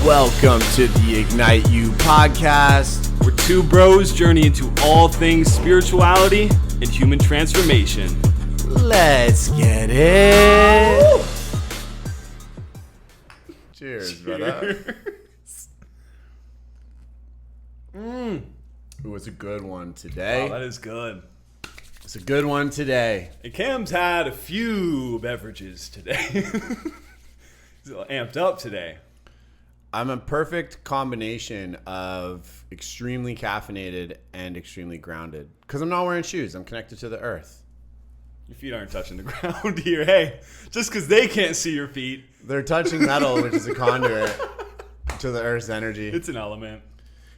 Welcome to the Ignite You podcast. Where two bros journey into all things spirituality and human transformation. Let's get it. Cheers, brother. It was a good one today. Wow, that is good. It's a good one today. And Cam's had a few beverages today. He's a little amped up today. I'm a perfect combination of extremely caffeinated and extremely grounded. Because I'm not wearing shoes. I'm connected to the earth. Your feet aren't touching the ground here. Hey, just because they can't see your feet. They're touching metal, which is a conduit to the earth's energy. It's an element.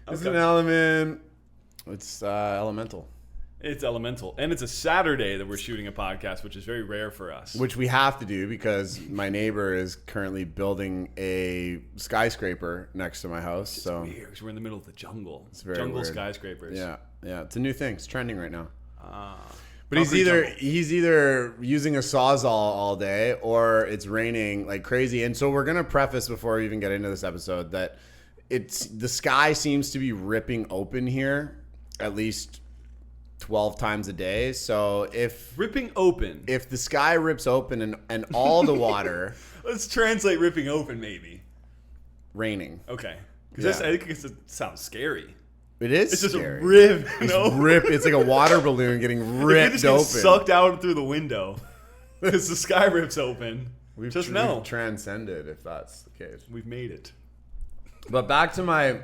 It's an element. It's elemental. It's elemental. And it's a Saturday that we're shooting a podcast, which is very rare for us. Which we have to do because my neighbor is currently building a skyscraper next to my house. It's weird because we're in the middle of the jungle. It's very jungle weird. Skyscrapers. Yeah. It's a new thing. It's trending right now. But Concrete he's either using a Sawzall all day or it's raining like crazy. And so we're going to preface before we even get into this episode that the sky seems to be ripping open here at least 12 times a day. So if the sky rips open and all the water Let's translate ripping open maybe. Raining. Okay. Yeah. I think it sounds scary. It is It's scary. just a rip. It's like a water balloon getting ripped just open. sucked out through the window because the sky rips open. We've transcended if that's the case. We've made it. But back to my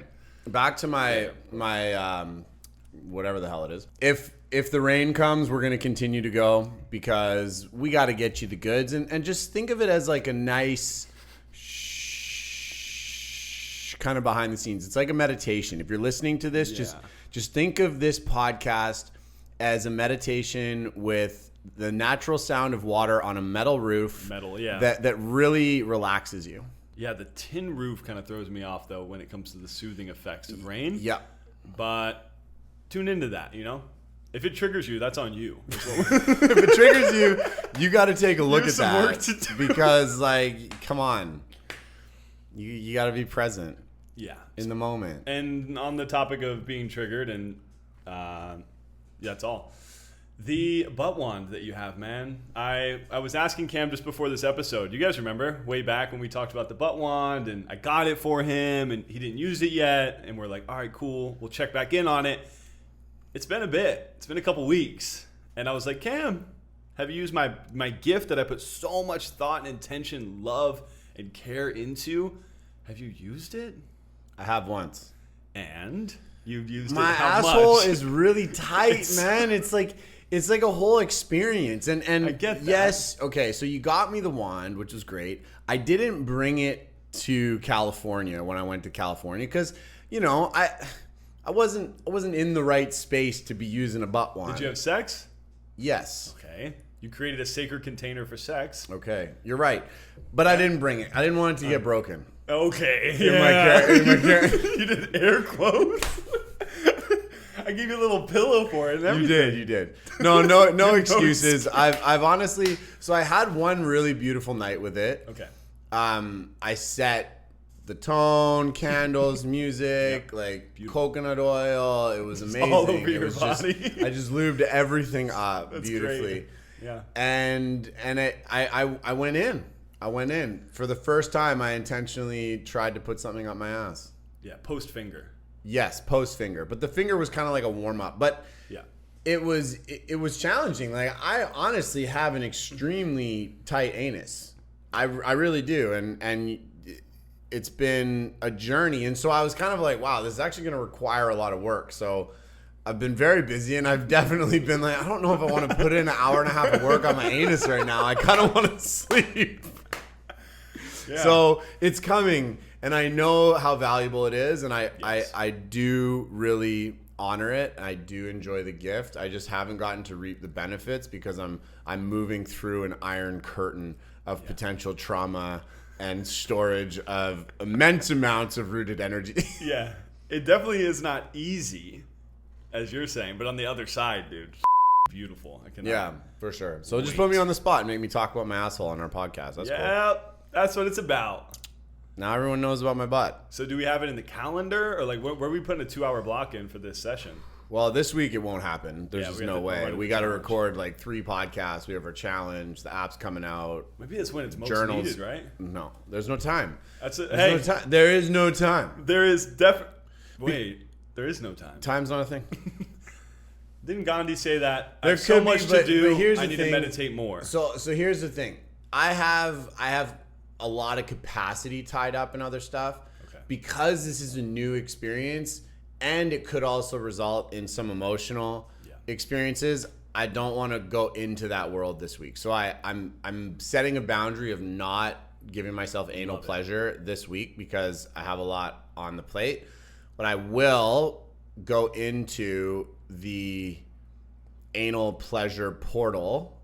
whatever the hell it is. If the rain comes, we're going to continue to go because we got to get you the goods and just think of it as like a nice kind of behind the scenes. It's like a meditation. If you're listening to this, just think of this podcast as a meditation with the natural sound of water on a metal roof. That really relaxes you. Yeah, the tin roof kind of throws me off though when it comes to the soothing effects of rain. Yeah. But tune into that, If it triggers you, that's on you. If it triggers you, you got to take a look at some that. work to do. Because, come on. You got to be present. Yeah. In the moment. And on the topic of being triggered, and that's all. The butt wand that you have, man. I was asking Cam just before this episode. You guys remember way back when we talked about the butt wand, and I got it for him, and he didn't use it yet, and we're like, all right, cool. We'll check back in on it. It's been a bit. It's been a couple weeks. And I was like, Cam, have you used my gift that I put so much thought and intention, love, and care into? Have you used it? I have once. And you've used my it how asshole much? is really tight, man. It's like a whole experience. And I get that. Yes, okay, so you got me the wand, which was great. I didn't bring it to California when I went to California because, I wasn't in the right space to be using a butt wand. Did you have sex? Yes. Okay. You created a sacred container for sex. Okay. You're right. But I didn't bring it. I didn't want it to get broken. Okay. In my You did air quotes? I gave you a little pillow for it and everything. You did. No excuses. I've honestly, so I had one really beautiful night with it. Okay. I set the tone, candles, music, coconut oil. It was amazing. All over your body. I just lubed everything up That's beautifully. Great. Yeah. And I went in. For the first time. I intentionally tried to put something up my ass. Yeah, post finger. Yes, post finger. But the finger was kind of like a warm up. But yeah, it was challenging. Like I honestly have an extremely tight anus. I really do, and it's been a journey. And so I was kind of like, wow, this is actually going to require a lot of work. So I've been very busy, and I've definitely been like, I don't know if I want to put in an hour and a half of work on my anus right now. I kind of want to sleep. Yeah. So it's coming, and I know how valuable it is, and I do really honor it. I do enjoy the gift. I just haven't gotten to reap the benefits because I'm moving through an iron curtain of potential trauma and storage of immense amounts of rooted energy. Yeah, it definitely is not easy, as you're saying, but on the other side, dude, beautiful. Yeah, for sure. So just put me on the spot and make me talk about my asshole on our podcast. That's cool. Yeah, that's what it's about. Now everyone knows about my butt. So do we have it in the calendar, or like where are we putting a 2-hour block in for this session? Well, this week it won't happen. There's just no way. We got to challenge. record like 3 podcasts. We have our challenge. The app's coming out. Maybe that's when it's most Journals. needed, right? No, there's no time. That's it. There's Hey, no time. There is no time. there is Wait, there is no time. Time's not a thing. Didn't Gandhi say that? I There have so could be, much to but do. here's I the need thing. to meditate more. So here's the thing. I have a lot of capacity tied up in other stuff because this is a new experience, and it could also result in some emotional experiences. I don't want to go into that world this week. So I'm setting a boundary of not giving myself anal pleasure this week because I have a lot on the plate. But I will go into the anal pleasure portal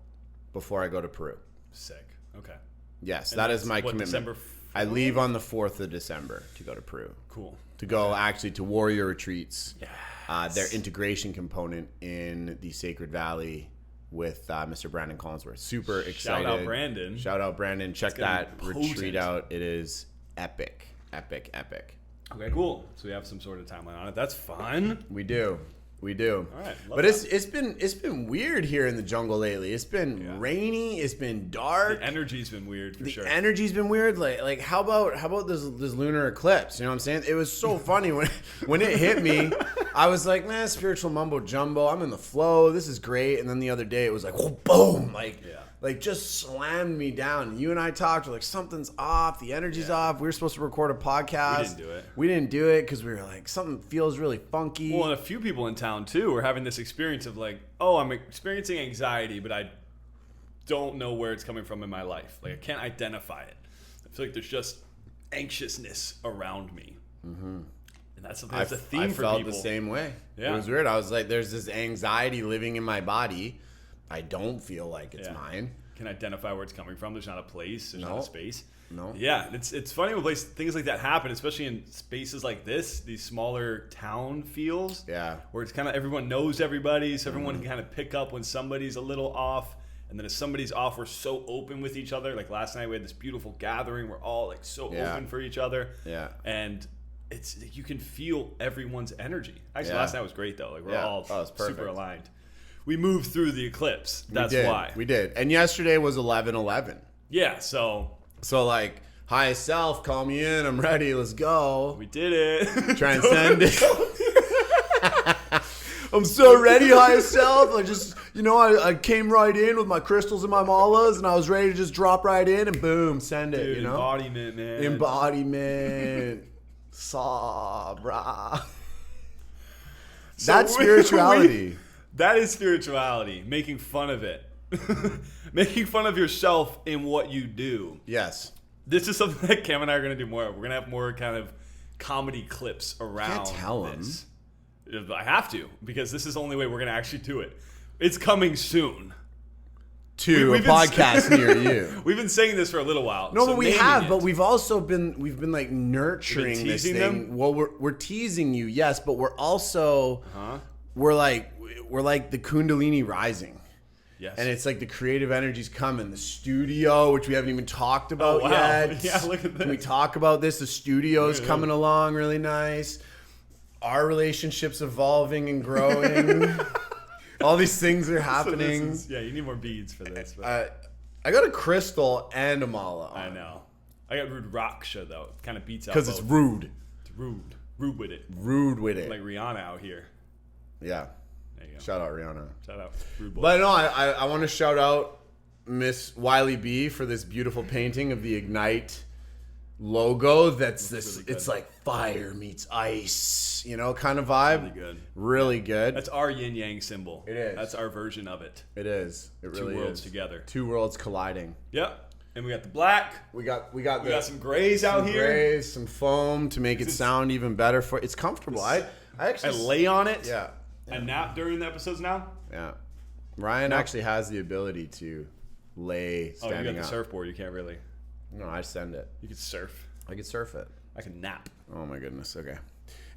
before I go to Peru. Sick. Okay. Yes, And that is that's my what, commitment. December I 4th? leave on the 4th of December to go to Peru. Cool. To go actually to warrior retreats. Yes. Their integration component in the Sacred Valley with Mr. Brandon Collinsworth. Super excited. Shout out Brandon. Shout out Brandon. Check gonna that be retreat potent. out. It is epic. Epic, epic. Okay, cool. So we have some sort of timeline on it. That's fun. We do. All right. Love But that. it's been weird here in the jungle lately. It's been rainy. It's been dark. The energy's been weird for The sure. energy's been weird. Like how about this lunar eclipse? You know what I'm saying? It was so funny when it hit me. I was like, man, spiritual mumbo jumbo. I'm in the flow. This is great. And then the other day it was like, whoa, boom, like just slammed me down. You and I talked. We're like, something's off. The energy's off. We were supposed to record a podcast. We didn't do it because we were like, something feels really funky. Well, and a few people in town too were having this experience of like, oh, I'm experiencing anxiety, but I don't know where it's coming from in my life. Like I can't identify it. I feel like there's just anxiousness around me. Mm-hmm. And that's a theme for people. I felt the same way. Yeah. It was weird. I was like, there's this anxiety living in my body. I don't feel like it's mine. Can identify where it's coming from. There's not a place. There's not a space. No. Yeah, it's funny when things like that happen, especially in spaces like this, these smaller town feels. Yeah. Where it's kind of everyone knows everybody, so everyone can kind of pick up when somebody's a little off. And then if somebody's off, we're so open with each other. Like last night, we had this beautiful gathering. We're all like so open for each other. Yeah. And it's you can feel everyone's energy. Actually, last night was great though. Like we're all super aligned. We moved through the eclipse. That's why. We did. And yesterday was 11/11. Yeah, so like, highest self, call me in. I'm ready. Let's go. we did it. Transcend it. I'm so ready, highest self. I just, I came right in with my crystals and my malas, and I was ready to just drop right in and boom, send it. Dude, embodiment, man. Embodiment. Saw, brah. That's spirituality. That is spirituality. Making fun of it. Making fun of yourself in what you do. Yes. This is something that Cam and I are going to do more of. We're going to have more kind of comedy clips around Can't tell this. I have to, because this is the only way we're going to actually do it. It's coming soon. To a podcast near you. We've been saying this for a little while. No, but we have. But we've also been like nurturing this thing. Them? Well, we're teasing you, yes, but we're also we're like the Kundalini rising. Yes. And it's like the creative energy's coming. The studio, which we haven't even talked about yet. Yeah, look at this. Can we talk about this? The studio's coming along really nice. Our relationship's evolving and growing. All these things are happening. So you need more beads for this. I got a crystal and a mala on. I know. I got Rudraksha though. It kind of beats out because it's rude. It's rude. Rude with it. Rude with it. Like Rihanna out here. Yeah. There you go. Shout out Rihanna. Shout out Rude Boy. But no, I want to shout out Miss Wiley B for this beautiful painting of the Ignite logo. That's this. Really it's like fire meets ice, kind of vibe. Really good. Really good. That's our yin yang symbol. It is. That's our version of it. It is. It really is. Two worlds together. Two worlds colliding. Yep. And we got the black. We got some grays out here. Grays, some foam to make it sound even better. It's comfortable. I actually lay on it. Yeah. I nap during the episodes now. Yeah. Ryan actually has the ability to lay standing up. You got the surfboard. You can't really. No, I send it. You can surf. I can surf it. I can nap. Oh my goodness. Okay.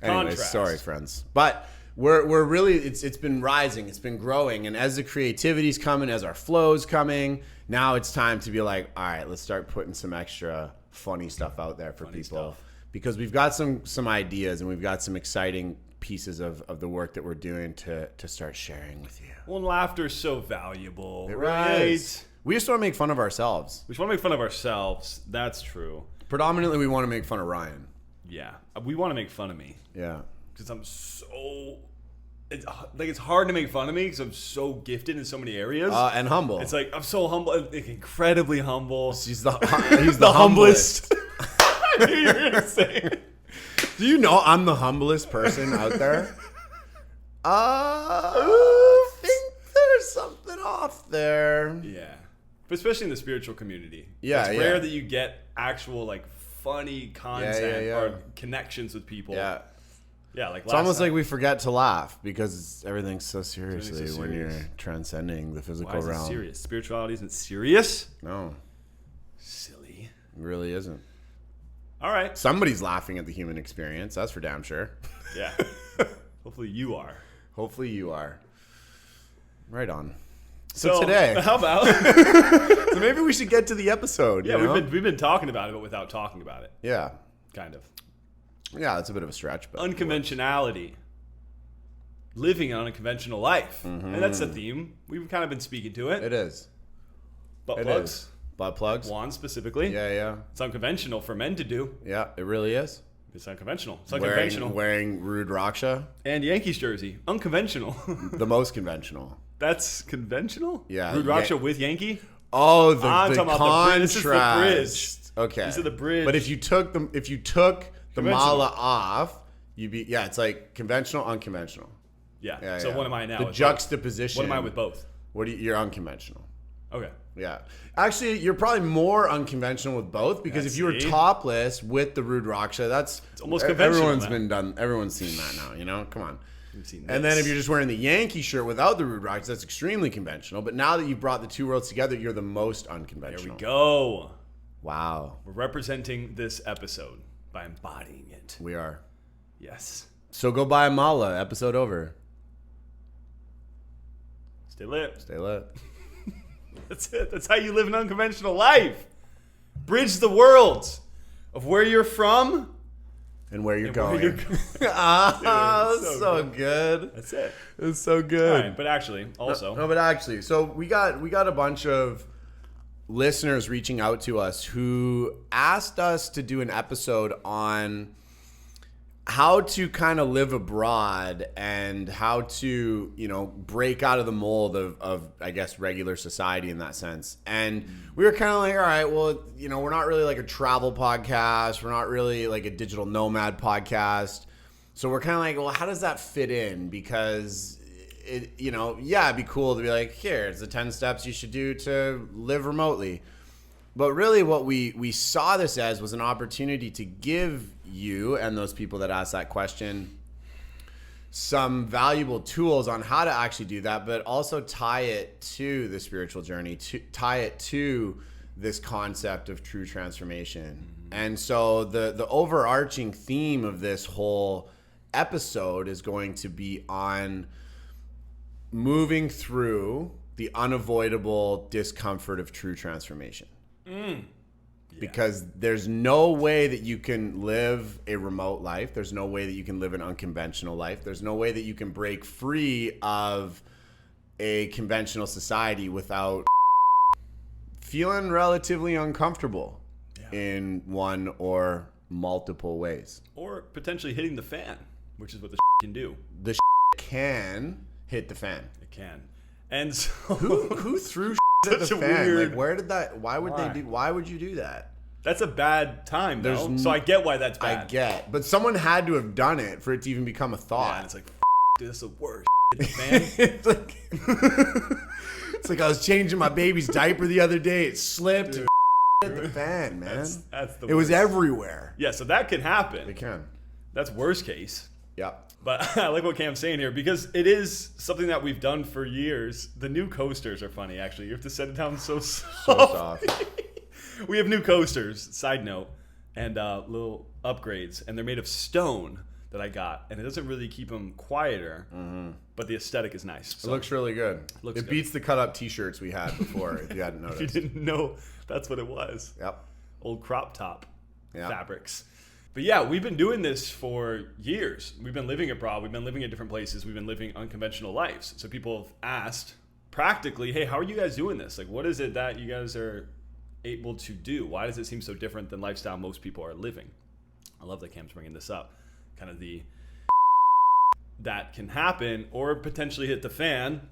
Anyways, Contrast. sorry, friends. But we're really it's been rising. It's been growing, and as the creativity's coming, as our flow's coming, now it's time to be like, all right, let's start putting some extra funny stuff out there for Funny people. stuff. Because we've got some ideas and we've got some exciting pieces of the work that we're doing to start sharing with you. Well, and laughter's so valuable, It right? really is. We just want to make fun of ourselves. We just want to make fun of ourselves. That's true. Predominantly, we want to make fun of Ryan. Yeah. We want to make fun of me. Yeah. Because I'm so... It's hard to make fun of me because I'm so gifted in so many areas. And humble. It's like, I'm so humble, incredibly humble. He's the humblest. I knew you were going to say it. Do you know I'm the humblest person out there? I think there's something off there. Yeah. But especially in the spiritual community. Yeah, It's yeah. rare that you get actual, like, funny content yeah. or connections with people. Yeah. Yeah, like It's almost like we forget to laugh because everything's so seriously Everything's so when serious. you're transcending the physical Why is it realm. serious? Spirituality isn't serious? No, Silly. it really isn't. All right. Somebody's laughing at the human experience. That's for damn sure. Yeah. Hopefully you are. Hopefully you are. Right on. So today, today, how about? so maybe we should get to the episode. Yeah, you know? we've been talking about it, but without talking about it, Yeah, kind of. yeah. That's a bit of a stretch, but Unconventionality. Living an unconventional life, and that's the theme. We've kind of been speaking to it. it is. Butt It plugs, is. Butt plugs. wands specifically. Yeah. It's unconventional for men to do. Yeah, it really is. It's unconventional. It's unconventional. Wearing Rude Raksha, And Yankees jersey, unconventional. the most conventional. That's conventional. Yeah, Rude Raksha with Yankee. Oh, the I'm talking about the bridge. contrast. This is the bridge. Okay. These are the bridge. But if you took the Conventional. mala off, you'd be it's like conventional, unconventional. Yeah. Yeah, So yeah. what am I now? The with juxtaposition. both? What am I with both? You're unconventional. Okay. Yeah. Actually, you're probably more unconventional with both because Yeah, if you were see? topless with the Rude Raksha, that's almost conventional Everyone's now. Everyone's seen that now. You know, come on. We've seen And then this. if you're just wearing the Yankee shirt without the Rude Raksha, that's extremely conventional. But now that you've brought the two worlds together, you're the most There unconventional. we go. Wow. We're representing this episode by embodying it. We are. Yes. So go buy a mala. Episode over. Stay lit. Stay lit. That's it. That's how you live an unconventional life. Bridge the worlds of where you're from And where you're and going. where you're going. Ah, Dude, that's it's so so good. That's it. It's so All good. right, but actually, also, No, but actually, so we got a bunch of listeners reaching out to us who asked us to do an episode on how to kind of live abroad and how to, break out of the mold of I guess, regular society in that sense. And we were kind of like, all right, well, we're not really like a travel podcast. We're not really like a digital nomad podcast. So we're kind of like, well, how does that fit in? Because it'd be cool to be like, here, it's the 10 steps you should do to live remotely. But really what we saw this as was an opportunity to give you and those people that asked that question some valuable tools on how to actually do that, but also tie it to the spiritual journey, to tie it to this concept of true transformation. And so the overarching theme of this whole episode is going to be on moving through the unavoidable discomfort of true transformation. Because there's no way that you can live a remote life. There's no way that you can live an unconventional life. There's no way that you can break free of a conventional society without feeling relatively uncomfortable in one or multiple ways. or potentially hitting the fan, which is what the can do. The can hit the fan. It can. And so, Who threw at the Such a fan? weird- Like, where did that? Why would Why? they do? Why would you do that? that's a bad time, though. There's So I get why that's bad. I get, but someone had to have done it for it to even become a Yeah, and thought. it's like, dude, that's the worst. Hit the fan. It's like, it's like I was changing my baby's diaper the other day. It slipped and hit the fan, man. That's the It was worst. everywhere. Yeah, so that can It happen. can. That's worst case. Yep. But I like what Cam's saying here because it is something that we've done for years. The new coasters are funny, actually. You have to set it down so soft. So soft. We have new coasters, side note, and little upgrades, and they're made of stone that I got, and it doesn't really keep them quieter, but the aesthetic is nice. It So looks really good. Looks It good. beats the cut up T-shirts we had before. If you hadn't if you noticed. didn't know, that's what it was. Yep. old crop top Yeah. fabrics. But yeah, we've been doing this for years. We've been living abroad. We've been living in different places. We've been living unconventional lives. So people have asked practically, hey, how are you guys doing this? Like, what is it that you guys are able to do? Why does it seem so different than lifestyle most people are living? I love that Cam's bringing this up. Kind of the that can happen or potentially hit the fan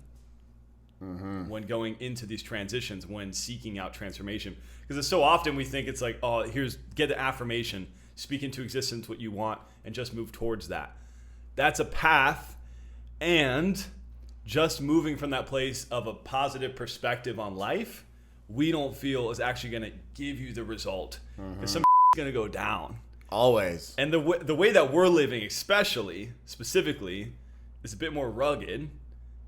when going into these transitions, when seeking out transformation. Because so often we think it's like, oh, get the affirmation, speak into existence what you want, and just move towards that. That's a path, and just moving from that place of a positive perspective on life, we don't feel is actually going to give you the result. Because some is going to go down. Always. And the way that we're living, specifically, is a bit more rugged.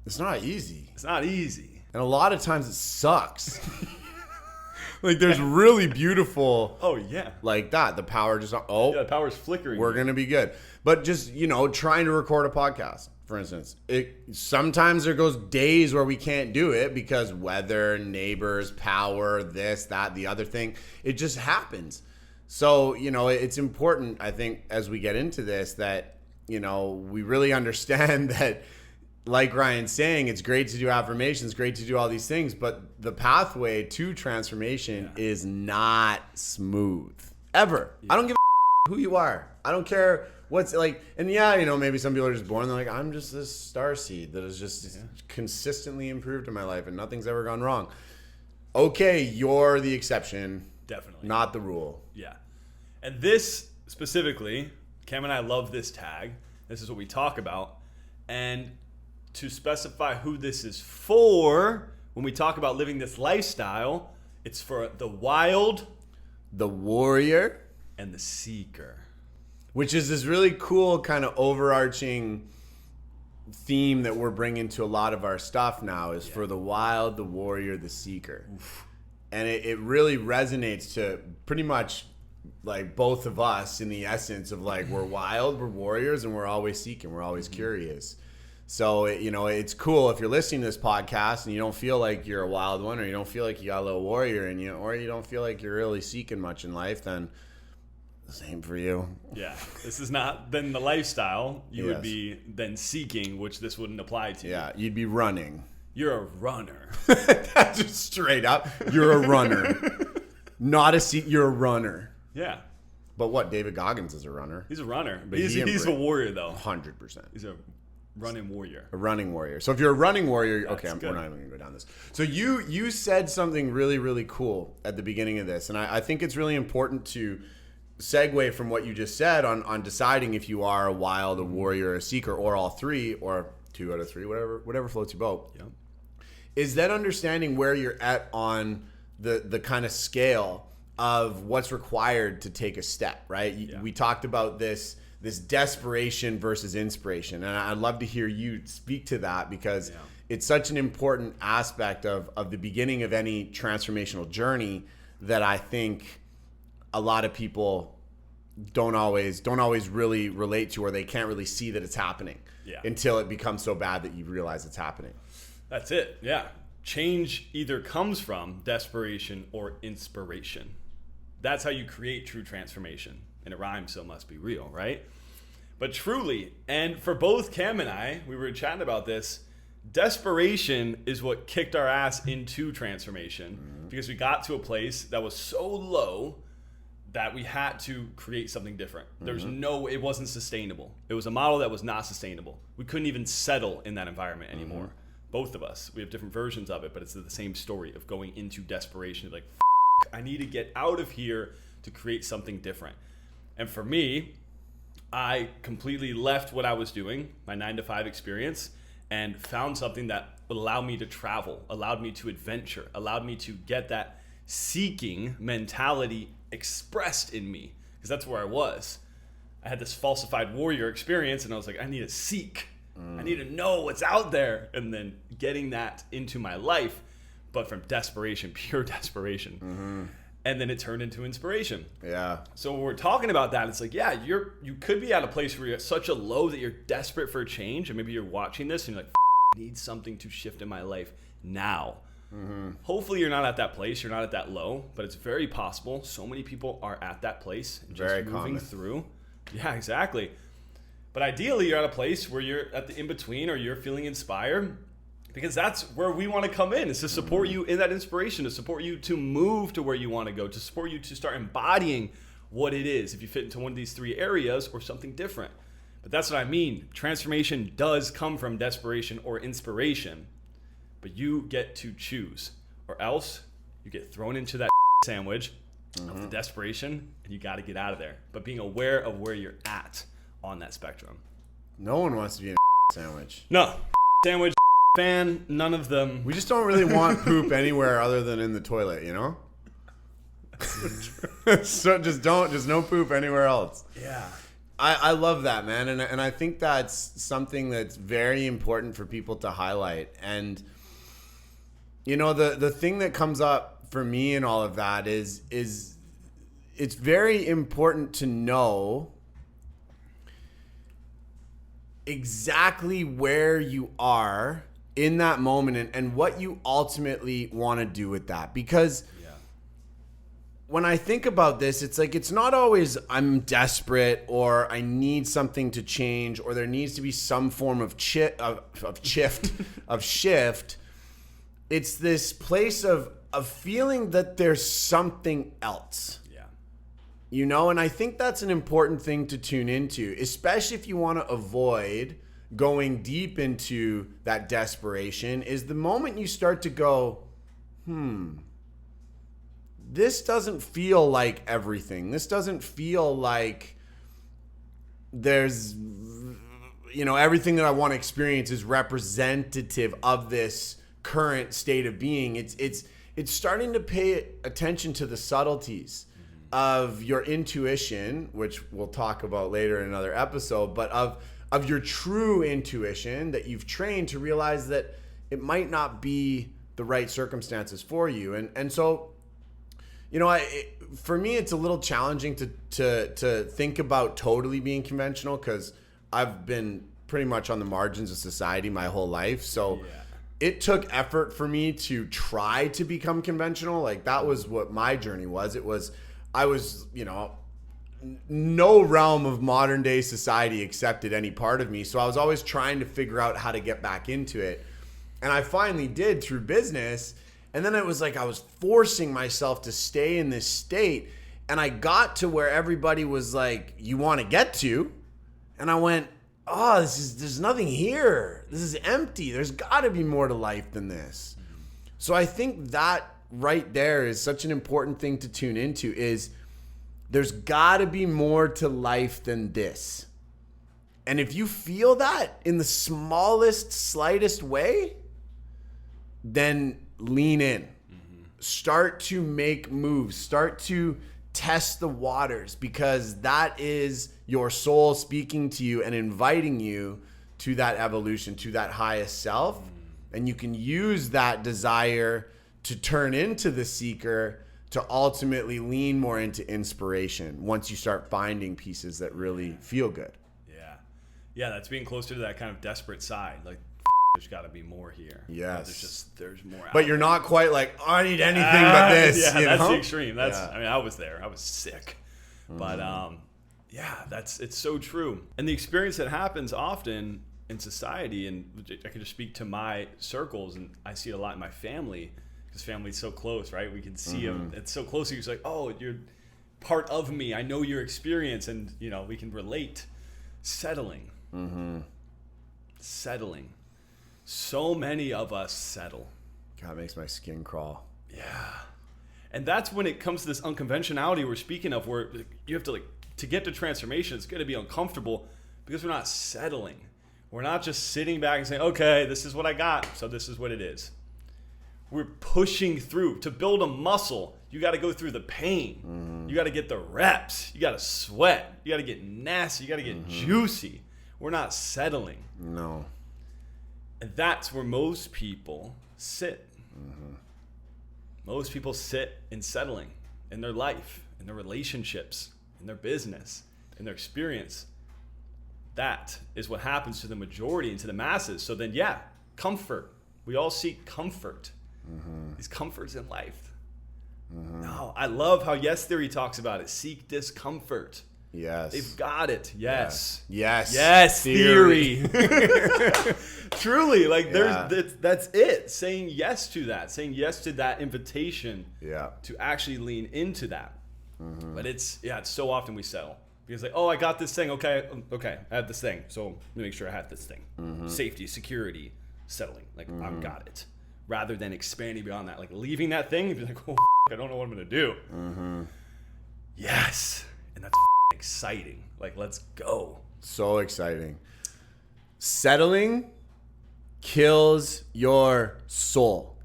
It's not easy. It's not easy. And a lot of times it sucks. Like there's really beautiful. Oh, yeah. Like that. The power just, Yeah, the power's flickering. we're going to be good. But just, trying to record a podcast, for instance, sometimes there goes days where we can't do it because weather, neighbors, power, this, that, the other thing. It just happens. So, it's important, I think, as we get into this that, we really understand that, like Ryan's saying, it's great to do affirmations, great to do all these things, but the pathway to transformation is not smooth. Ever. Yeah. I don't give a who you are. I don't care what's like, and maybe some people are just born, they're like, I'm just this star seed that has just consistently improved in my life and nothing's ever gone wrong. Okay, you're the exception. Definitely. Not the rule. Yeah. And this specifically, Cam and I love this tag. This is what we talk about. And to specify who this is for, when we talk about living this lifestyle, it's for the wild, the warrior, and the seeker. Which is this really cool kind of overarching theme that we're bringing to a lot of our stuff now is for the wild, the warrior, the seeker. Oof. And it really resonates to pretty much like both of us in the essence of like we're wild, we're warriors, and we're always seeking, we're always curious. So, it's cool if you're listening to this podcast and you don't feel like you're a wild one or you don't feel like you got a little warrior in you or you don't feel like you're really seeking much in life, then same for you. Yeah. This is not then the lifestyle. You would be then seeking, which this wouldn't apply to. Yeah, you'd be running. You're a runner. That's just straight up. You're a runner. Not a seek, you're a runner. Yeah. But what? David Goggins is a runner. He's a runner. But he's a warrior, though. 100%. He's a running warrior. A running warrior. So if you're a running warrior, we're not even going to go down this. So you said something really, really cool at the beginning of this. And I think it's really important to segue from what you just said on deciding if you are a wild, a warrior, a seeker, or all three, or 2 out of 3, whatever floats your boat. Yep. Is that understanding where you're at on the kind of scale of what's required to take a step, right? Yeah. We talked about this desperation versus inspiration. And I'd love to hear you speak to that because it's such an important aspect of the beginning of any transformational journey that I think a lot of people don't always really relate to, or they can't really see that it's happening until it becomes so bad that you realize it's happening. That's it. Yeah. Change either comes from desperation or inspiration. That's how you create true transformation. And it rhymes, so it must be real, right? But truly, and for both Cam and I, we were chatting about this, desperation is what kicked our ass into transformation because we got to a place that was so low that we had to create something different. It wasn't sustainable. It was a model that was not sustainable. We couldn't even settle in that environment anymore. Both of us, we have different versions of it, but it's the same story of going into desperation. Like, I need to get out of here to create something different. And for me, I completely left what I was doing, my 9-to-5 experience, and found something that would allow me to travel, allowed me to adventure, allowed me to get that seeking mentality expressed in me, because that's where I was. I had this falsified warrior experience, and I was like, I need to seek. I need to know what's out there, and then getting that into my life, but from desperation, pure desperation. And then it turned into inspiration. Yeah. So when we're talking about that, it's like, yeah, you could be at a place where you're at such a low that you're desperate for a change, and maybe you're watching this and you're like, I need something to shift in my life now. Hopefully you're not at that place, you're not at that low, but it's very possible. So many people are at that place and just Very moving common. through. Yeah, exactly. But ideally you're at a place where you're at the in-between or you're feeling inspired, because that's where we want to come in, is to support you in that inspiration, to support you to move to where you want to go, to support you to start embodying what it is, if you fit into one of these three areas or something different. But that's what I mean. Transformation does come from desperation or inspiration, but you get to choose, or else you get thrown into that sandwich of the desperation and you got to get out of there. But being aware of where you're at on that spectrum. No one wants to be in a sandwich. No, sandwich fan, none of them. We just don't really want poop anywhere other than in the toilet, you know? So just no poop anywhere else. Yeah. I love that, man. And I think that's something that's very important for people to highlight. And, you know, the thing that comes up for me in all of that is it's very important to know exactly where you are in that moment and what you ultimately want to do with that. Because when I think about this, it's like, it's not always I'm desperate or I need something to change or there needs to be some form of shift. It's this place of feeling that there's something else. Yeah. You know, and I think that's an important thing to tune into, especially if you want to avoid going deep into that desperation, is the moment you start to go, this doesn't feel like everything. This doesn't feel like there's, you know, everything that I want to experience is representative of this current state of being. It's starting to pay attention to the subtleties of your intuition, which we'll talk about later in another episode, but of your true intuition that you've trained to realize that it might not be the right circumstances for you. And so, you know, for me, it's a little challenging to think about totally being conventional, because I've been pretty much on the margins of society my whole life. So it took effort for me to try to become conventional. Like, that was what my journey was. I was, you know, no realm of modern day society accepted any part of me. So I was always trying to figure out how to get back into it. And I finally did through business. And then it was like I was forcing myself to stay in this state. And I got to where everybody was like, you want to get to? And I went, there's nothing here. This is empty. There's got to be more to life than this. So I think that right there is such an important thing to tune into, is there's got to be more to life than this. And if you feel that in the smallest, slightest way, then lean in. Start to make moves. Start to test the waters, because that is your soul speaking to you and inviting you to that evolution, to that highest self. And you can use that desire to turn into the seeker to ultimately lean more into inspiration once you start finding pieces that really feel good. Yeah, that's being closer to that kind of desperate side. Like, there's got to be more here. Yes. There's more out But you're not quite like, I need anything but this. Yeah, you that's know? the extreme. I mean, I was there. I was sick. But it's so true. And the experience that happens often in society, and I can just speak to my circles, and I see it a lot in my family, because family's so close, right? We can see them. It's so close. You're like, oh, you're part of me. I know your experience, and, you know, we can relate. Settling. Settling. So many of us settle. God, it makes my skin crawl. Yeah. And that's when it comes to this unconventionality we're speaking of, where you have to get to transformation, it's going to be uncomfortable, because we're not settling. We're not just sitting back and saying, okay, this is what I got, so this is what it is. We're pushing through. To build a muscle, you got to go through the pain. You got to get the reps. You got to sweat. You got to get nasty. You got to get juicy. We're not settling. No. And that's where most people sit. Most people sit in settling in their life, in their relationships, in their business, in their experience. That is what happens to the majority and to the masses. So then, comfort. We all seek comfort. these comforts in life. No, I love how Yes Theory talks about it. Seek discomfort. Yes. They've got it. Yes. Yes. Yes, theory. Truly, like that's it. Saying yes to that. Saying yes to that invitation to actually lean into that. But it's so often we settle. Because like, oh, I got this thing. Okay, I had this thing. So let me make sure I had this thing. Safety, security, settling. Like, I've got it. Rather than expanding beyond that. Like leaving that thing and be like, oh, I don't know what I'm going to do. Yes. And that's exciting. Like, let's go. So exciting. Settling kills your soul.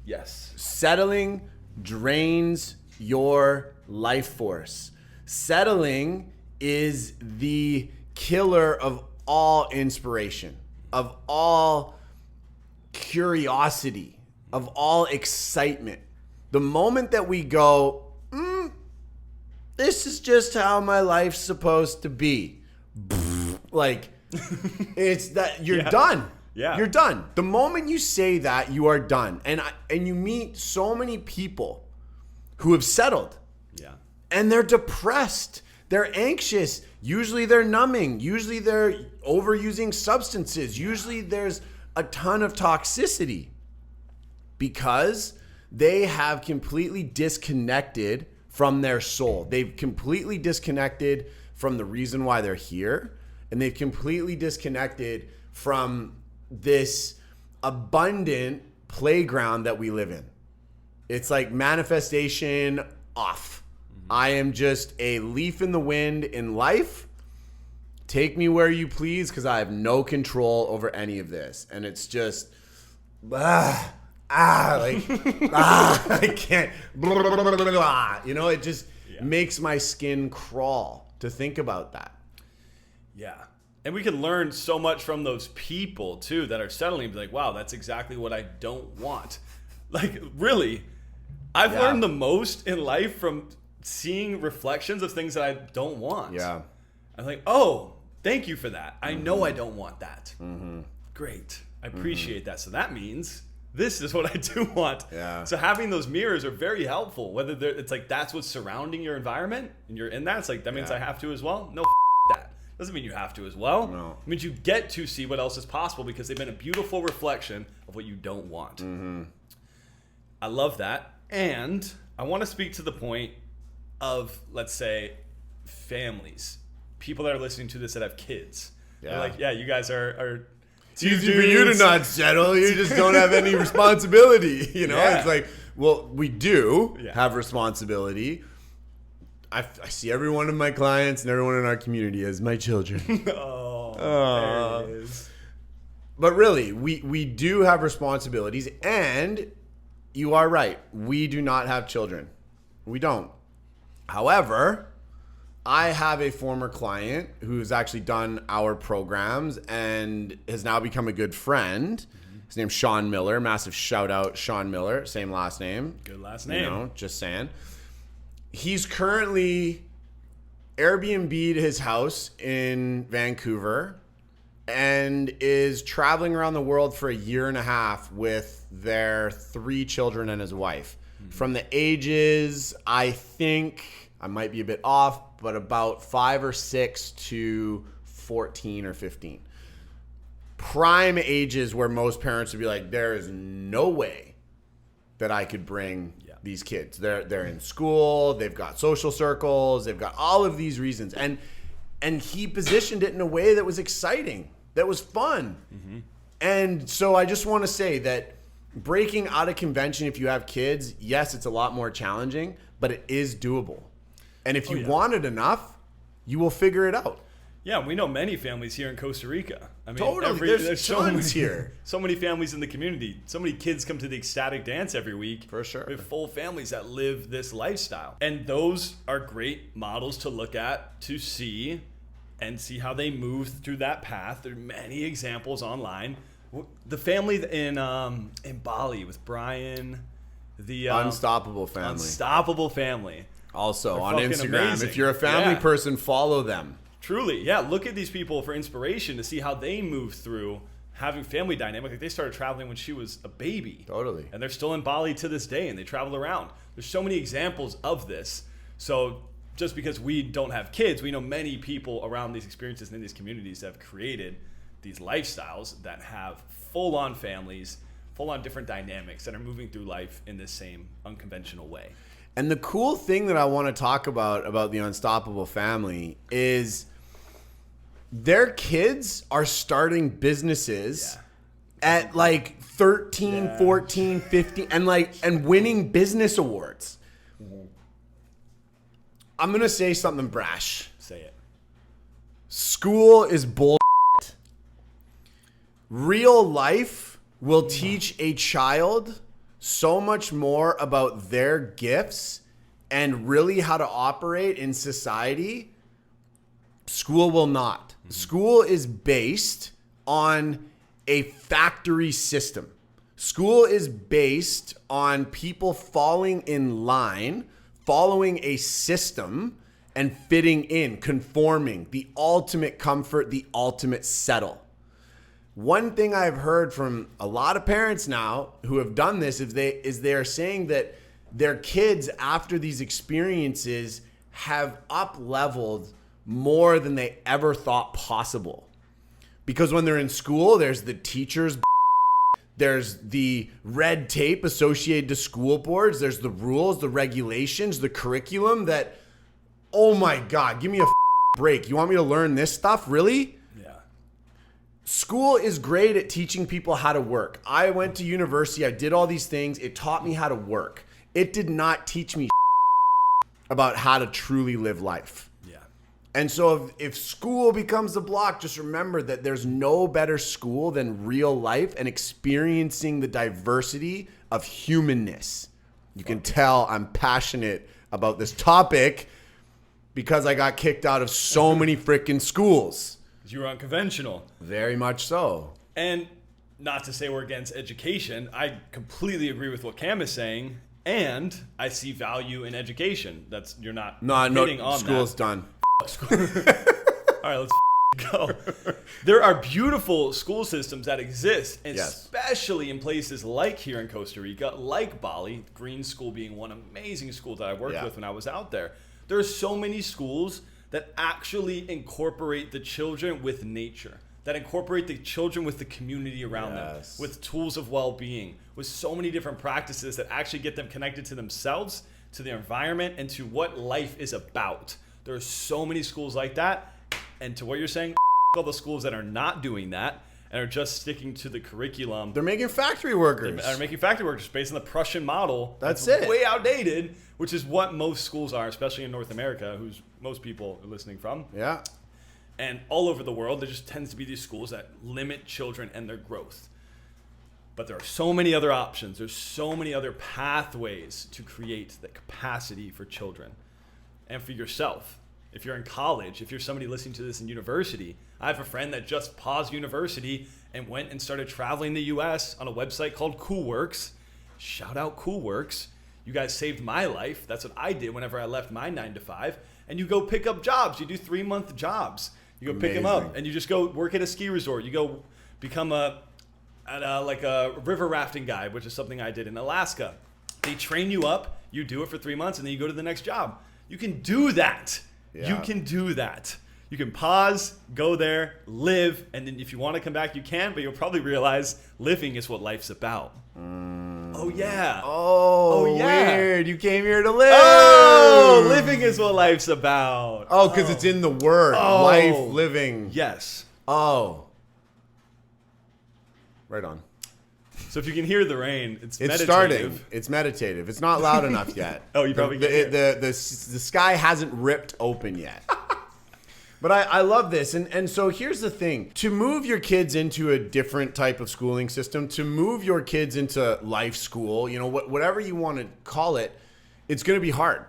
Yes. Settling drains your life force. Settling is the killer of all inspiration, of all curiosity, of all excitement. The moment that we go, this is just how my life's supposed to be. Like, it's that you're done. Yeah. You're done. The moment you say that, you are done. And you meet so many people who have settled. Yeah. And they're depressed. They're anxious. Usually they're numbing. Usually they're overusing substances. Usually there's a ton of toxicity because they have completely disconnected from their soul. They've completely disconnected from the reason why they're here. And they've completely disconnected from this abundant playground that we live in. It's like manifestation off. I am just a leaf in the wind in life. Take me where you please because I have no control over any of this. And it's just, I can't, you know, it just makes my skin crawl to think about that. Yeah. And we can learn so much from those people too that are settling and be like, wow, that's exactly what I don't want. Like, really, I've learned the most in life from seeing reflections of things that I don't want. Yeah. I'm like, oh, thank you for that. I know I don't want that. Great. I appreciate that. So that means this is what I do want. Yeah. So having those mirrors are very helpful. Whether it's like that's what's surrounding your environment and you're in that, it's like that means I have to as well. No, that doesn't mean you have to as well. No. It means you get to see what else is possible because they've been a beautiful reflection of what you don't want. I love that. And I want to speak to the point of, let's say, families. People that are listening to this that have kids. Yeah. They're like, yeah, you guys are it's easy for you to not settle. You just don't have any responsibility. You know, it's like, well, we do have responsibility. I see every one of my clients and everyone in our community as my children. There it is. But really, we do have responsibilities, and you are right. We do not have children. We don't. However, I have a former client who's actually done our programs and has now become a good friend. His name's Sean Miller. Massive shout out, Sean Miller. Same last name. Good last name. You know, just saying. He's currently Airbnb'd his house in Vancouver and is traveling around the world for a year and a half with their 3 children and his wife. From the ages, I think, I might be a bit off, but about 5 or 6 to 14 or 15. Prime ages where most parents would be like, there is no way that I could bring these kids. They're in school, they've got social circles, they've got all of these reasons. And he positioned it in a way that was exciting, that was fun. And so I just want to say that breaking out of convention if you have kids, yes, it's a lot more challenging, but it is doable. And if you want it enough, you will figure it out. Yeah, we know many families here in Costa Rica. I mean, totally. There's so many here. So many families in the community. So many kids come to the ecstatic dance every week. For sure. We have full families that live this lifestyle. And those are great models to look at, to see, and see how they move through that path. There are many examples online. The family in Bali with Brian, the Unstoppable family. Unstoppable family. Also on fucking Instagram. amazing. If you're a family person, follow them. Truly, yeah. Look at these people for inspiration to see how they move through having family dynamic. Like they started traveling when she was a baby. Totally. And they're still in Bali to this day, and they travel around. There's so many examples of this. So just because we don't have kids, we know many people around these experiences and in these communities that have created these lifestyles that have full-on families, full-on different dynamics that are moving through life in this same unconventional way. And the cool thing that I want to talk about the Unstoppable family is their kids are starting businesses at like 13, 14, 15 and winning business awards. I'm going to say something brash. Say it. School is bull. Real life will teach a child so much more about their gifts and really how to operate in society. School will not. Mm-hmm. School is based on a factory system. School is based on people falling in line, following a system and fitting in, conforming, the ultimate comfort, the ultimate settle. One thing I've heard from a lot of parents now who have done this is they are saying that their kids after these experiences have up-leveled more than they ever thought possible. Because when they're in school, there's the teachers, there's the red tape associated to school boards, there's the rules, the regulations, the curriculum that, oh my God, give me a break. You want me to learn this stuff? Really? School is great at teaching people how to work. I went to university. I did all these things. It taught me how to work. It did not teach me about how to truly live life. Yeah. And so if school becomes the block, just remember that there's no better school than real life and experiencing the diversity of humanness. You can tell I'm passionate about this topic because I got kicked out of so many freaking schools. You were unconventional. Very much so. And not to say we're against education. I completely agree with what Cam is saying. And I see value in education. You're not hitting on that. School's done. School. All right, let's go. There are beautiful school systems that exist, especially in places like here in Costa Rica, like Bali, Green School being one amazing school that I worked with when I was out there. There are so many schools that actually incorporate the children with nature, that incorporate the children with the community around them, with tools of well-being, with so many different practices that actually get them connected to themselves, to their environment, and to what life is about. There are so many schools like that. And to what you're saying, all the schools that are not doing that and are just sticking to the curriculum. They're making factory workers. They're making factory workers based on the Prussian model. That's it. Way outdated, which is what most schools are, especially in North America, who's most people are listening from. Yeah. And all over the world, there just tends to be these schools that limit children and their growth. But there are so many other options. There's so many other pathways to create the capacity for children and for yourself. If you're in college, if you're somebody listening to this in university, I have a friend that just paused university and went and started traveling the U.S. on a website called Coolworks. Shout out Coolworks. You guys saved my life. That's what I did whenever I left my 9-to-5. And you go pick up jobs. You do 3-month jobs. You go pick them up and you just go work at a ski resort. You go become a river rafting guide, which is something I did in Alaska. They train you up. You do it for 3 months and then you go to the next job. You can do that. Yeah. You can do that. You can pause, go there, live, and then if you want to come back, you can, but you'll probably realize living is what life's about. Oh, yeah. Oh, yeah. Weird. You came here to live. Oh, living is what life's about. Oh, because it's in the word. Life, living. Yes. Oh. Right on. So if you can hear the rain, it's meditative. Starting. It's meditative. It's not loud enough yet. Oh, you probably can't hear. The sky hasn't ripped open yet. But I love this. And so here's the thing. To move your kids into a different type of schooling system, to move your kids into life school, whatever you want to call it, it's going to be hard.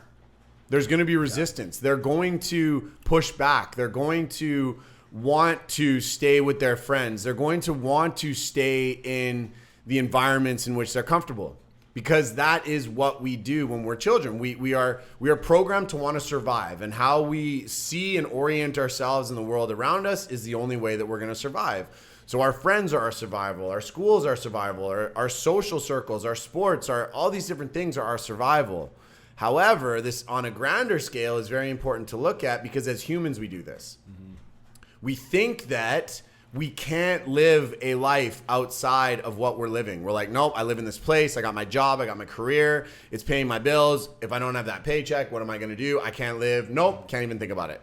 There's going to be resistance. They're going to push back. They're going to want to stay with their friends. They're going to want to stay in the environments in which they're comfortable. because that is what we do when we're children. We are programmed to want to survive, and how we see and orient ourselves in the world around us is the only way that we're going to survive. So our friends are our survival, our schools are survival, our social circles, our sports, all these different things are our survival. However, this on a grander scale is very important to look at, because as humans we do this. Mm-hmm. We think that we can't live a life outside of what we're living. We're like, nope, I live in this place. I got my job. I got my career. It's paying my bills. If I don't have that paycheck, what am I going to do? I can't live. Nope, can't even think about it.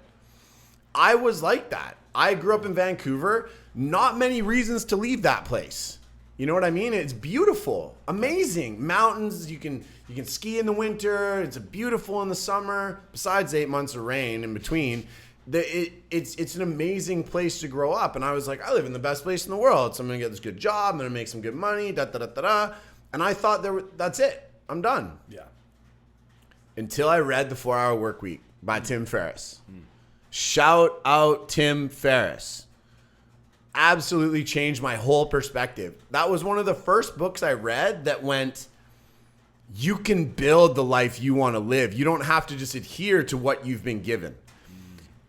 I was like that. I grew up in Vancouver. Not many reasons to leave that place. You know what I mean? It's beautiful, amazing. Mountains, you can ski in the winter. It's beautiful in the summer, besides 8 months of rain in between. It's an amazing place to grow up. And I was like, I live in the best place in the world. So I'm going to get this good job. I'm going to make some good money, And I thought that's it. I'm done. Yeah. Until I read The 4-Hour Workweek by Tim Ferriss. Shout out Tim Ferriss. Absolutely changed my whole perspective. That was one of the first books I read that went, you can build the life you want to live. You don't have to just adhere to what you've been given.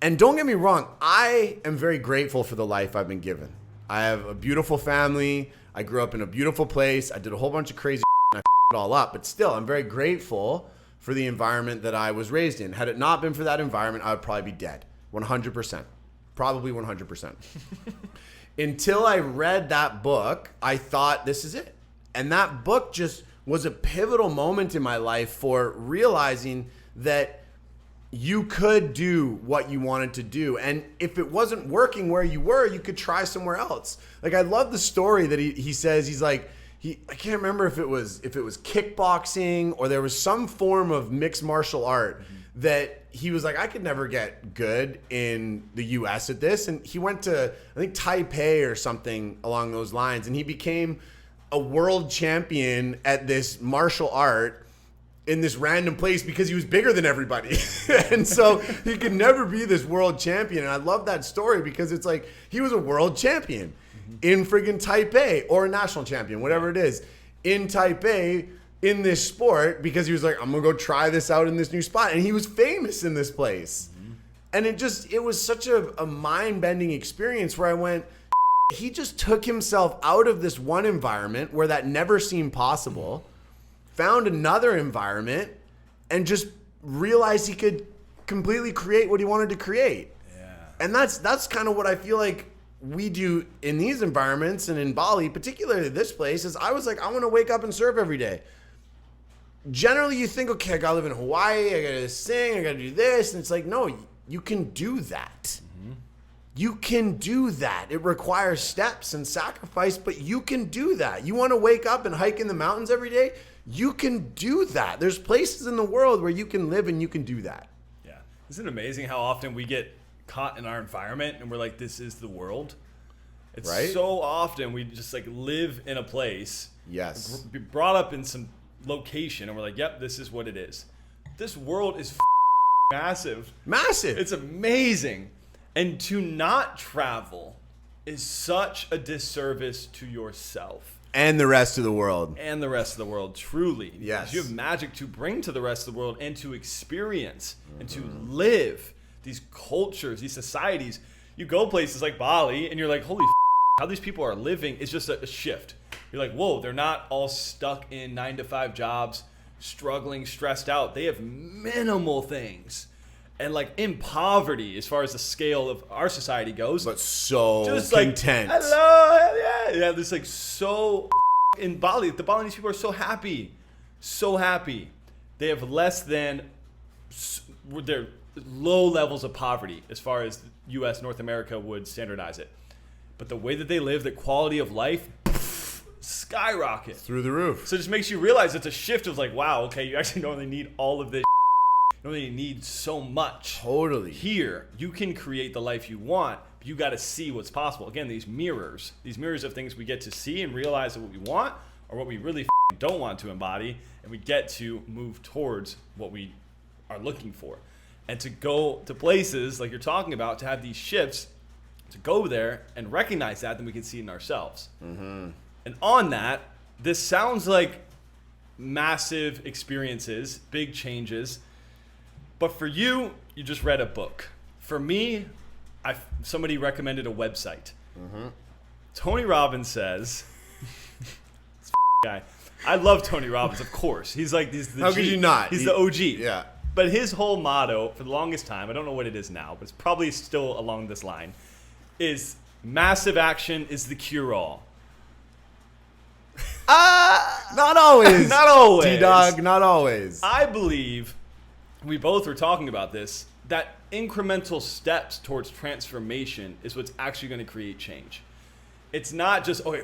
And don't get me wrong, I am very grateful for the life I've been given. I have a beautiful family. I grew up in a beautiful place. I did a whole bunch of crazy and I f***ed it all up. But still, I'm very grateful for the environment that I was raised in. Had it not been for that environment, I would probably be dead. 100%. Probably 100%. Until I read that book, I thought, this is it. And that book just was a pivotal moment in my life for realizing that you could do what you wanted to do. And if it wasn't working where you were, you could try somewhere else. Like, I love the story that he says, he's like, I can't remember if it was kickboxing or there was some form of mixed martial art that he was like, I could never get good in the US at this. And he went to, I think, Taipei or something along those lines. And he became a world champion at this martial art in this random place because he was bigger than everybody. And so he could never be this world champion. And I love that story because it's like, he was a world champion in friggin' Taipei, or a national champion, whatever it is, in Taipei, in this sport, because he was like, I'm gonna go try this out in this new spot. And he was famous in this place. And it was such a mind-bending experience where I went, he just took himself out of this one environment where that never seemed possible, found another environment, and just realized he could completely create what he wanted to create. Yeah. And that's kind of what I feel like we do in these environments, and in Bali, particularly this place, is I was like, I want to wake up and surf every day. Generally, you think, okay, I gotta live in Hawaii, I gotta sing, I gotta do this. And it's like, no, you can do that. You can do that. It requires steps and sacrifice, but you can do that. You want to wake up and hike in the mountains every day? You can do that. There's places in the world where you can live and you can do that. Yeah. Isn't it amazing how often we get caught in our environment and we're like, this is the world? It's right? So often we just like live in a place. Yes. Be brought up in some location and we're like, yep, this is what it is. This world is massive. Massive. It's amazing. And to not travel is such a disservice to yourself. And the rest of the world. And the rest of the world, truly. Yes. You have magic to bring to the rest of the world and to experience and to live these cultures, these societies. You go places like Bali and you're like, holy how these people are living is just a shift. You're like, whoa, they're not all stuck in 9-to-5 jobs, struggling, stressed out. They have minimal things. And like in poverty, as far as the scale of our society goes, but so just content. Like, hello, yeah. This like so in Bali, the Balinese people are so happy, so happy. They have less than their low levels of poverty as far as U.S. North America would standardize it. But the way that they live, the quality of life, skyrocket through the roof. So it just makes you realize it's a shift of like, wow, okay, you actually don't really need all of this. You don't really need so much. Totally. Here, you can create the life you want, but you got to see what's possible. Again, these mirrors of things we get to see and realize that what we want or what we really don't want to embody, and we get to move towards what we are looking for. And to go to places like you're talking about, to have these shifts, to go there and recognize that, then we can see it in ourselves. And on that, this sounds like massive experiences, big changes. But for you, you just read a book. For me, somebody recommended a website. Mm-hmm. Tony Robbins says, this guy. I love Tony Robbins, of course. He's like, he's the How could you not? He's the OG. Yeah. But his whole motto for the longest time, I don't know what it is now, but it's probably still along this line, is massive action is the cure-all. Not always. Not always. T-Dog, not always. I believe, we both were talking about this, that incremental steps towards transformation is what's actually going to create change. It's not just, okay,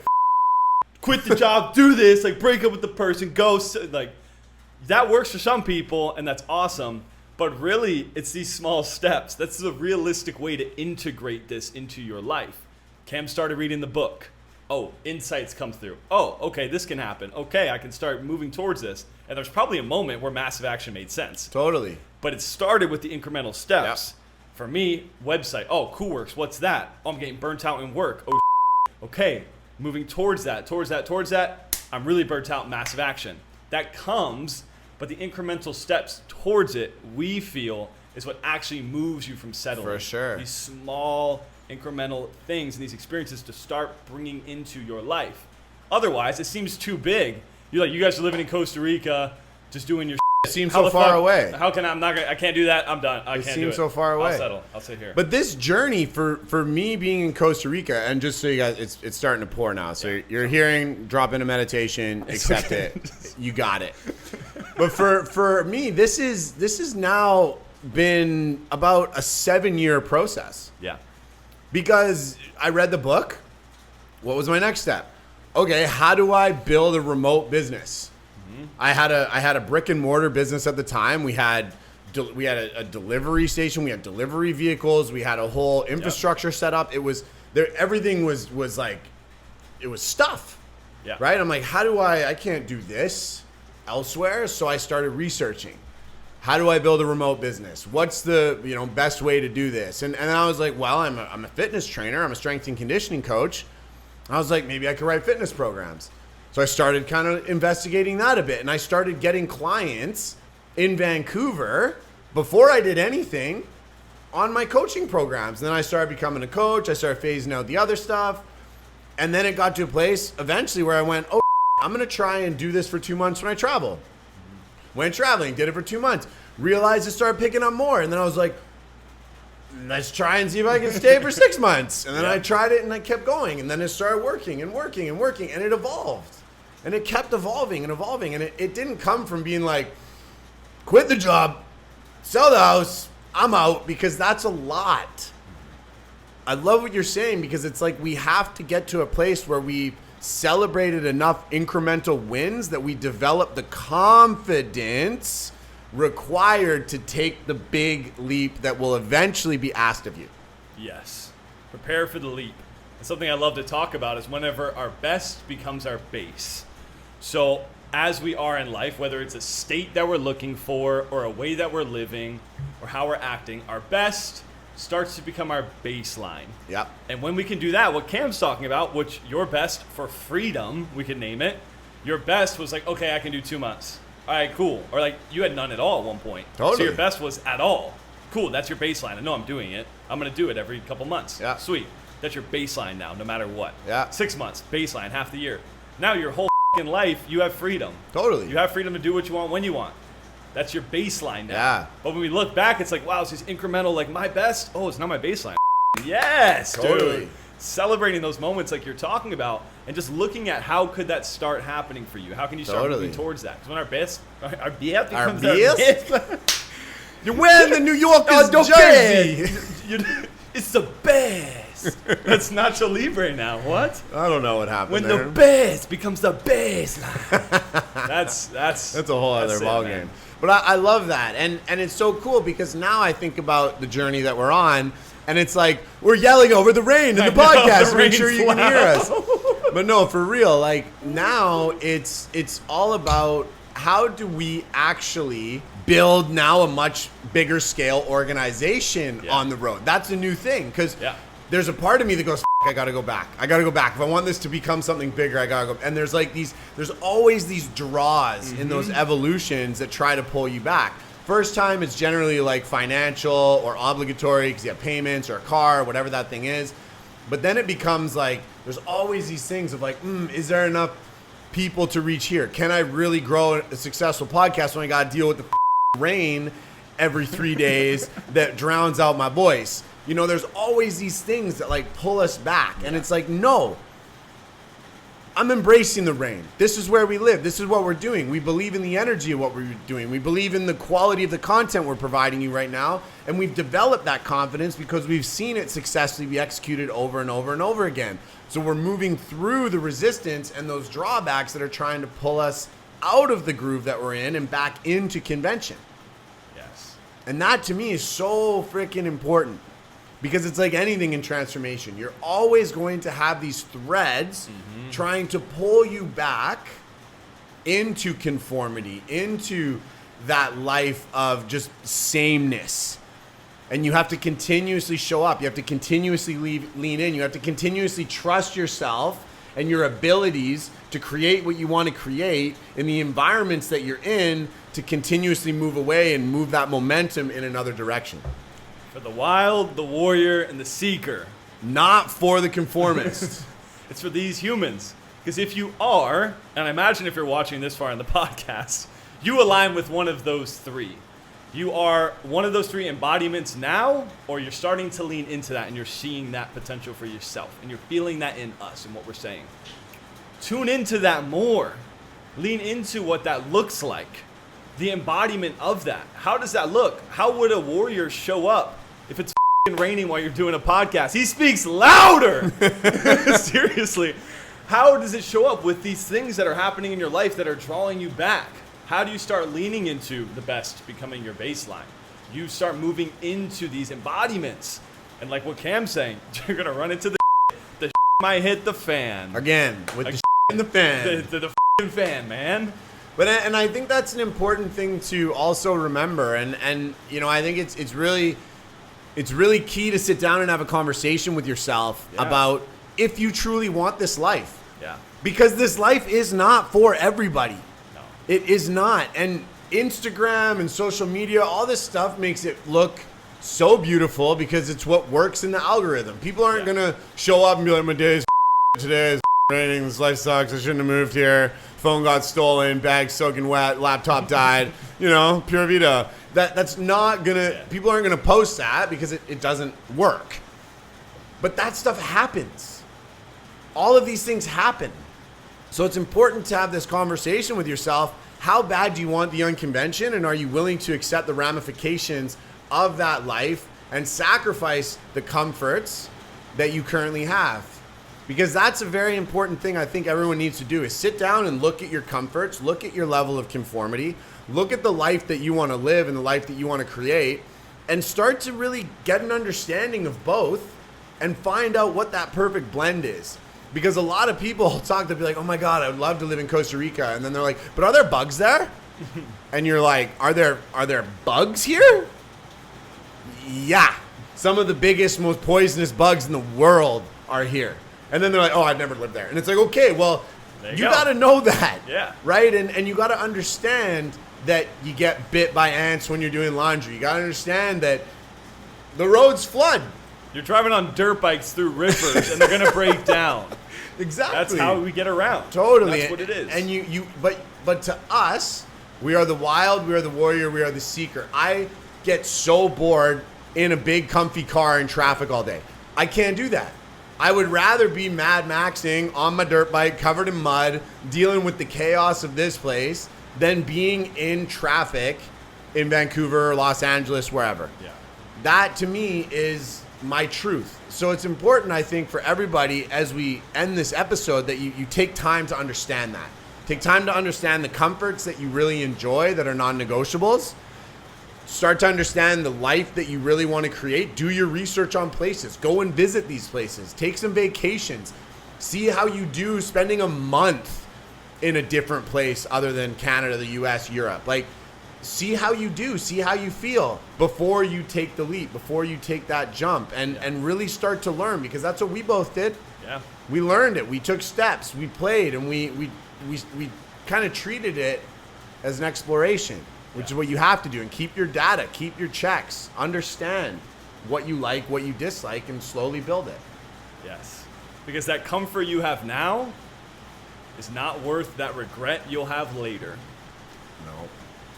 quit the job, do this, like break up with the person, go, like that works for some people and that's awesome. But really, it's these small steps. That's the realistic way to integrate this into your life. Cam started reading the book. Oh, insights come through. Oh, okay, this can happen. Okay, I can start moving towards this. And there's probably a moment where massive action made sense. Totally. But it started with the incremental steps. Yep. For me, website. Oh, CoolWorks. What's that? Oh, I'm getting burnt out in work. Oh, okay, moving towards that. I'm really burnt out in massive action. That comes, but the incremental steps towards it, we feel, is what actually moves you from settling. For sure. These small incremental things and these experiences to start bringing into your life. Otherwise, it seems too big. You're like, you guys are living in Costa Rica, just doing your It seems so far away. How can I can't do that. I'm done. I can't do it. It seems so far away. I'll settle. I'll sit here. But this journey for me being in Costa Rica, and just so you guys, it's starting to pour now. So you're hearing, drop into meditation, accept it. You got it. But for me, this is now been about a 7-year process. Yeah. Because I read the book. What was my next step? Okay, how do I build a remote business? Mm-hmm. I had a brick and mortar business at the time. We had a delivery station. We had delivery vehicles. We had a whole infrastructure set up. It was there. Everything was like, it was stuff. Yeah. Right. I'm like, how do I can't do this elsewhere. So I started researching. How do I build a remote business? What's the best way to do this? And I was like, well, I'm a fitness trainer. I'm a strength and conditioning coach. I was like, maybe I could write fitness programs. So I started kind of investigating that a bit. And I started getting clients in Vancouver before I did anything on my coaching programs. And then I started becoming a coach. I started phasing out the other stuff. And then it got to a place eventually where I went, oh, I'm going to try and do this for 2 months when I travel. Went traveling, did it for 2 months. Realized it started picking up more. And then I was like, let's try and see if I can stay for 6 months. And then I tried it and I kept going. And then it started working and working and working. And it evolved. And it kept evolving and evolving. And it didn't come from being like, quit the job, sell the house, I'm out. Because that's a lot. I love what you're saying, because it's like we have to get to a place where we celebrated enough incremental wins that we develop the confidence required to take the big leap that will eventually be asked of you. Yes. Prepare for the leap. And something I love to talk about is whenever our best becomes our base. So as we are in life, whether it's a state that we're looking for or a way that we're living or how we're acting, our best starts to become our baseline. Yep. And when we can do that, what Cam's talking about, which your best for freedom, we could name it, your best was like, okay, I can do 2 months. All right, cool. Or like you had none at all at one point. Totally. So your best was at all. Cool, that's your baseline. I know I'm doing it. I'm going to do it every couple months. Yeah. Sweet. That's your baseline now, no matter what. Yeah. 6 months, baseline, half the year. Now your whole life, you have freedom. Totally. You have freedom to do what you want when you want. That's your baseline now. Yeah. But when we look back, it's like, wow, it's this incremental, like my best. Oh, it's not my baseline. Yes, totally. Dude. Celebrating those moments like you're talking about and just looking at how could that start happening for you? How can you start moving towards that? Because when our best becomes our best. You're wearing the New Yorkers jersey. It's the best. That's Nacho Libre now. What? I don't know what happened when there. the best becomes the baseline. that's a whole other ballgame. But I love that. And it's so cool because now I think about the journey that we're on, and it's like we're yelling over the rain in the podcast to make sure you can hear us. But no, for real, like now it's all about how do we actually build now a much bigger scale organization on the road. That's a new thing because there's a part of me that goes, I gotta go back. I gotta go back. If I want this to become something bigger, I gotta go. And there's like there's always these draws in those evolutions that try to pull you back. First time, it's generally like financial or obligatory because you have payments or a car, or whatever that thing is. But then it becomes like, there's always these things of like, is there enough people to reach here? Can I really grow a successful podcast when I got to deal with the rain every 3 days that drowns out my voice? You know, there's always these things that like pull us back. And it's like, no, I'm embracing the rain. This is where we live. This is what we're doing. We believe in the energy of what we're doing. We believe in the quality of the content we're providing you right now. And we've developed that confidence because we've seen it successfully be executed over and over and over again. So we're moving through the resistance and those drawbacks that are trying to pull us out of the groove that we're in and back into convention. Yes. And that to me is so freaking important. Because it's like anything in transformation. You're always going to have these threads trying to pull you back into conformity, into that life of just sameness. And you have to continuously show up. You have to continuously lean in. You have to continuously trust yourself and your abilities to create what you want to create in the environments that you're in, to continuously move away and move that momentum in another direction. For the wild, the warrior, and the seeker. Not for the conformist. It's for these humans. Because if you are, and I imagine if you're watching this far in the podcast, you align with one of those three. You are one of those three embodiments now, or you're starting to lean into that and you're seeing that potential for yourself and you're feeling that in us and what we're saying. Tune into that more. Lean into what that looks like. The embodiment of that. How does that look? How would a warrior show up if it's raining while you're doing a podcast? He speaks louder. Seriously. How does it show up with these things that are happening in your life that are drawing you back? How do you start leaning into the best becoming your baseline? You start moving into these embodiments. And like what Cam's saying, you're going to run into the might hit the fan. Again, with the in the fan. The fan, man. But and I think that's an important thing to also remember. And you know, I think it's really key to sit down and have a conversation with yourself about if you truly want this life. Yeah. Because this life is not for everybody. No. It is not. And Instagram and social media, all this stuff makes it look so beautiful because it's what works in the algorithm. People aren't going to show up and be like, my day is today is raining, this life sucks, I shouldn't have moved here, phone got stolen, bag soaking wet, laptop died, you know, pure vida. That's not gonna, people aren't gonna post that because it doesn't work. But that stuff happens. All of these things happen. So it's important to have this conversation with yourself. How bad do you want the unconvention, and are you willing to accept the ramifications of that life and sacrifice the comforts that you currently have? Because that's a very important thing I think everyone needs to do, is sit down and look at your comforts, look at your level of conformity, look at the life that you want to live and the life that you want to create, and start to really get an understanding of both and find out what that perfect blend is. Because a lot of people they'll be like, oh my God, I would love to live in Costa Rica. And then they're like, but are there bugs there? And you're like, are there bugs here? Yeah. Some of the biggest, most poisonous bugs in the world are here. And then they're like, oh, I've never lived there. And it's like, okay, well, you got to know that. Yeah. Right? And you got to understand that you get bit by ants when you're doing laundry. You got to understand that the roads flood. You're driving on dirt bikes through rivers and they're going to break down. Exactly. That's how we get around. Totally. That's what it is. And but to us, we are the wild, we are the warrior, we are the seeker. I get so bored in a big comfy car in traffic all day. I can't do that. I would rather be Mad Maxing on my dirt bike, covered in mud, dealing with the chaos of this place, than being in traffic in Vancouver, Los Angeles, wherever. Yeah. That, to me, is my truth. So it's important, I think, for everybody, as we end this episode, that you take time to understand that. Take time to understand the comforts that you really enjoy that are non-negotiables. Start to understand the life that you really want to create. Do your research on places. Go and visit these places. Take some vacations. See how you do spending a month in a different place other than Canada, the US, Europe. Like, see how you do, see how you feel before you take the leap, before you take that jump, and really start to learn, because that's what we both did. Yeah. We learned it. We took steps. We played, and we kind of treated it as an exploration, which is what you have to do. And keep your data, keep your checks, understand what you like, what you dislike, and slowly build it. Yes. Because that comfort you have now is not worth that regret you'll have later. No.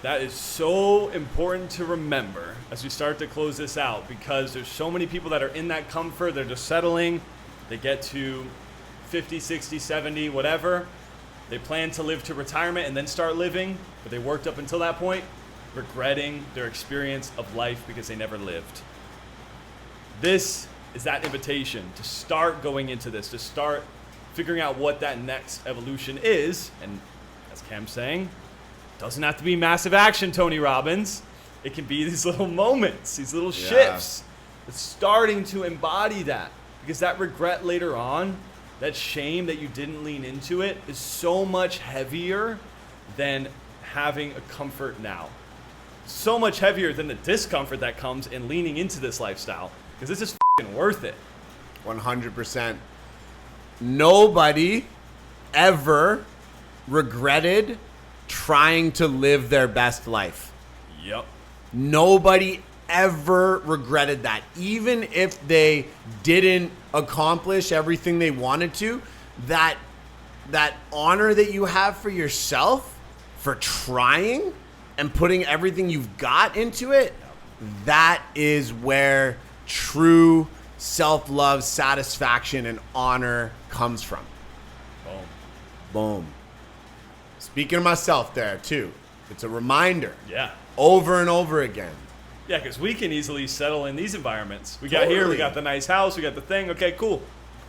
That is so important to remember as we start to close this out, because there's so many people that are in that comfort. They're just settling. They get to 50, 60, 70, whatever. They plan to live to retirement and then start living, but they worked up until that point, regretting their experience of life because they never lived. This is that invitation to start going into this, to start figuring out what that next evolution is. And as Cam's saying, it doesn't have to be massive action, Tony Robbins. It can be these little moments, these little shifts. It's starting to embody that, because that regret later on, that shame that you didn't lean into it, is so much heavier than having a comfort now. So much heavier than the discomfort that comes in leaning into this lifestyle, because this is f***ing worth it. 100%. Nobody ever regretted trying to live their best life. Yep. Nobody ever regretted that. Even if they didn't accomplish everything they wanted to, that honor that you have for yourself for trying and putting everything you've got into it, that is where true self-love, satisfaction, and honor comes from. Boom. Boom. Speaking of myself there too, it's a reminder. Yeah. Over and over again. Yeah, because we can easily settle in these environments. We got here, we got the nice house, we got the thing. Okay, cool.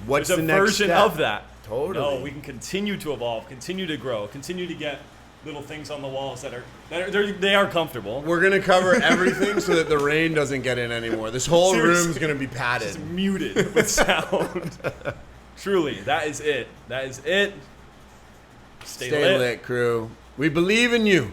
What's There's the a next version step? of that. Totally. No, we can continue to evolve, continue to grow, continue to get little things on the walls that are comfortable. We're gonna cover everything so that the rain doesn't get in anymore. This whole Seriously. room's gonna be Just padded. muted with sound. Truly, that is it. That is it. Stay lit. Stay lit, crew. We believe in you.